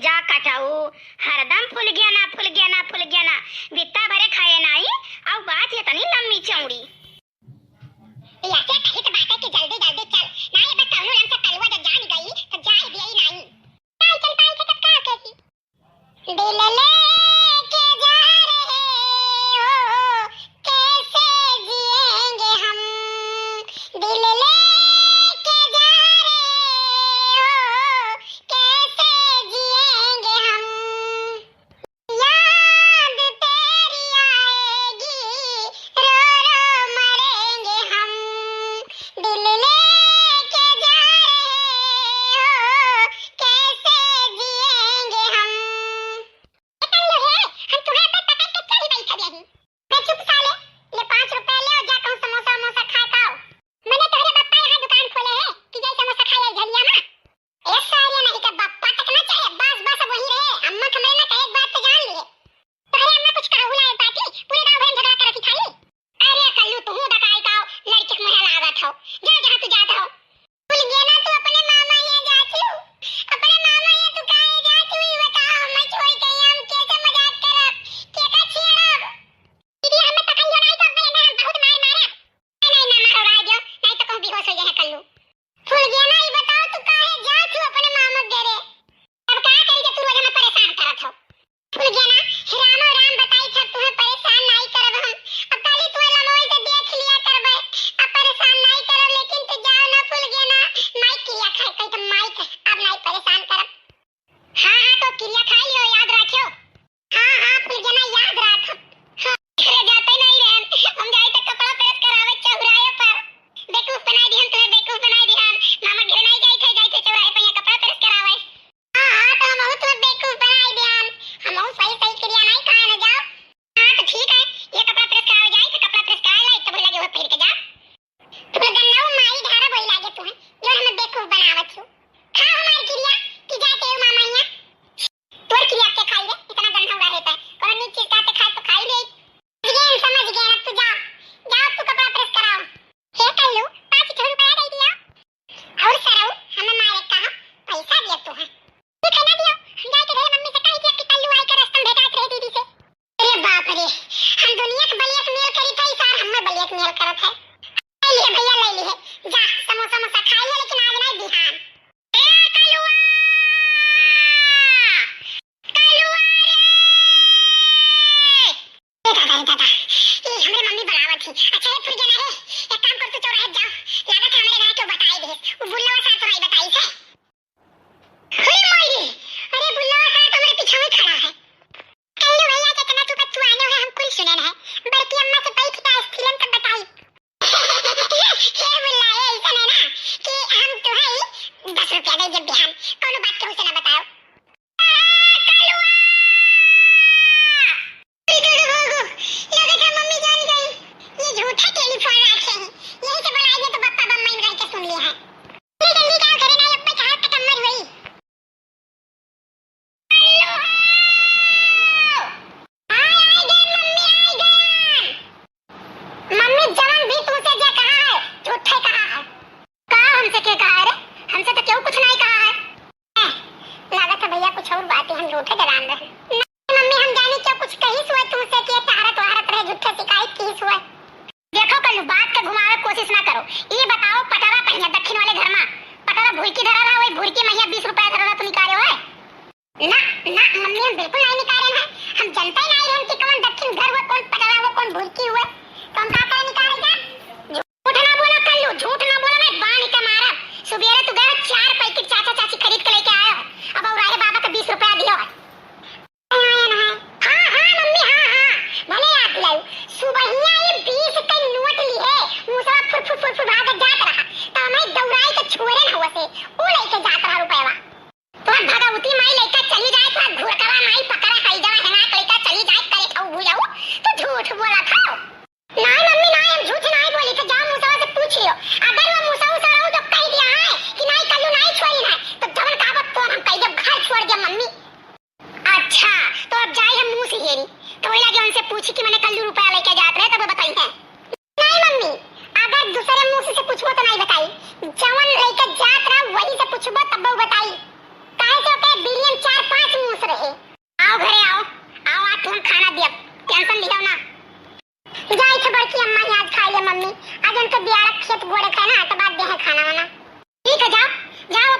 जा कटाऊ हरदम फूल गया ना फूल गया ना फूल गया ना बित्ता भरे खाए नाई और बात ये तनी लम्मी चौड़ी या क्या कही तो बात है कि जल्दी जल्दी चल ना ये बस कौनो रंग से कलवा जब जान गई तो जाए भी नहीं चल पाई थे तब का कहती दिल ले के जा रहे हो कैसे जिएंगे हम दिल ले के जा रहे हो कैसे जिएंगे हम याद तेरी आएगी रो रो मरेंगे हम दिल ले के जा रहे हो कैसे जिएंगे हम कल्लू है हम तुम्हें पे पकड़ के चली बैठा यही बे चुप साले ले 5 रुपए ले और जा कहूं समोसा समोसा खा खाओ मैंने तोहरे बापा यहां दुकान खोले है कि जाई समोसा खा ले झलिया में ए साले नहीं का बापा तक ना चाहे बस बस वही रहे अम्मा खमरे ना कहे एक बात तो जान लिए तोहरे अम्मा कुछ कहू लाए बाटी पूरे गांव भर झगड़ा कर रखी खाली अरे कल्लू तू दकाई का लड़के मुंह लागत हो जा जहां तू जाता हो भूल गया ना तू अपने मामा ये जाती हूं अपने मामा ये तू काहे जाती हुई बता मैं छोड़ के हम कैसे मजाक करब के का छेड़ब दीदी हमें पकड़ लो नहीं तो अपने ना बहुत मार मारा नहीं ना मारो राजो नहीं तो कहूं बेहोश हो जाए कल्लू भूल गया ना ये बताओ तू काहे जाती हूं अपने मामा डेरे अब का करी जे तू रोज हमें परेशान करत हो भूल गया ना राम और राम बताई था तुम्हें परेशान नहीं करब हम अब खाली तू लमोई से देख लिया करबे अब परेशान नहीं करब लेकिन तू जाओ ना भूल गया ना माई किया खाए कहीं तो माई अब नहीं परेशान करब हां हां तो किरिया खाई लियो याद रखियो हां हां भूल गया ना याद रख घरे जाते नहीं रहन हम जाए तो कपड़ा प्रेस करावे चौराहे पर बेवकूफ बनाई दी हम तुम्हें बेवकूफ बनाई दी हम मामा घर नहीं जाए थे चौराहे पर यहाँ कपड़ा प्रेस करावे हां हां तो हम तुम्हें बेवकूफ बनाई दी हम सही सही क्रिया नहीं कहा ना जाओ हां तो ठीक है ये कपड़ा प्रेस करावे जाए तो कपड़ा प्रेस करा ले तो लगे वो पहन के जा तू गन्ना माई धारा बोल लागे तू जो हमें बेवकूफ बनावत छु खा हमारी क्रिया कि जाते हो मामा यहाँ तोर क्रिया के खाई रे इतना गन्ना हुआ रहता है कोनो नीच चीज खाते खाए तो खाई ले समझ गए अब तू जा जाओ तू कपड़ा प्रेस कराओ हे कल्लू 5 रुपया दे दिया और सराऊ हमें मारे कहा पैसा दिया तू है ठीक है ना दियो हम जाके रे मम्मी से कही थी कि कल्लू आई कर रास्ता भेटात रहे दीदी से अरे बाप रे हम दुनिया के बलिया मेल करी थई सार हम बलिया मेल करत है ले लिए भैया ले लिए जा समोसा समोसा खा लिया लेकिन आज नहीं बिहान ए कल्लुआ कल्लुआ रे दादा ये हमरे मम्मी बुलावत थी अच्छा ये फुर गया है एक काम कर तू चौराहे जा लागत है हमरे गाय के बताई दे वो बुल्लवा साथ तो नहीं बताई से अरे माई अरे बुल्लवा साथ हमारे पीछे में खड़ा है कल्लू भैया के कना तू आने है हम कुल सुनन है बड़की अम्मा से पई खिता फिल्म तक बताई ये बुल्ला ये ऐसा है ना कि हम तो है 10 रुपया दे जब बिहान कोनो बात केहू से ना बताओ मम्मी जान गई ये झूठा टेलीफोन रखे हैं यही से बुलाएंगे तो पप्पा बम्मा इन करके सुन लिया है जल्दी काम करे ना अब कहां तक मर हुई मम्मी जवान भी तुमसे क्या कहा है झूठे कहा है कहा हमसे क्या कहा रे हमसे तो क्यों कुछ नहीं कहा है लागत है भैया कुछ और बात है हम झूठे डरान रहे मम्मी हम जाने क्या कुछ कही सुए तुमसे कि तारत वारत रहे झूठे शिकायत की सुए देखो कल बात के घुमावे कोशिश ना करो ये बताओ पटारा पहिया दक्षिण वाले घर में पटारा भूरकी धरा रहा वही भूरकी मैया 20 रुपया धरा तुम निकाले हो ना ना मम्मी हम बिल्कुल नहीं निकाले हैं हम जनता ही नहीं रहन कि कौन दक्षिण घर हुआ कौन पटारा हुआ कौन भूरकी हुआ तो हम का निकालेगा झूठ ना बोला कल्लू झूठ ना बोला मैं बाण के मारा सुबेरे तू गया 4 पैकेट चाचा चाची खरीद के लेके आया अब और आए बाबा का 20 रुपया दियो हां हां मम्मी हां हां भले याद लाई सुबहिया ये 20 का नोट ली है मुसा फुर भाग जात रहा तो मैं दौड़ाई के छोरे न हुआ से वो लेके जात रहा रुपया तो भगवती माई लेके चली जाए तो घुरकवा माई पकड़ा है जवा है ना लेके चली जाए करे खाऊ भूलाऊ तो झूठ बोला था ना मम्मी ना हम झूठ नहीं बोली तो जाओ मूसा से पूछ लियो अगर वो मूसा सराऊ तो कह दिया है कि नहीं कल्लू नहीं छोड़ी ना तो जवन काबत तो हम कह जब घर छोड़ दिया मम्मी अच्छा तो अब जाए हम मुंह से हेरी तो वही लगे उनसे पूछी कि मैंने कल्लू रुपया लेके जात रहे तब बताई है नहीं मम्मी अगर दूसरे मुंह से पूछबो तो नहीं बताई जवन लेके जात रहा वही से पूछबो तब बताई काहे से ओके बिलियन 4-5 टेंशन लियो ना जाई खबर की अम्मा ही आज खा ले मम्मी आज उनके बियाह खेत गोड़े खाए ना तो बात दे है खाना वाना ठीक है जाओ जाओ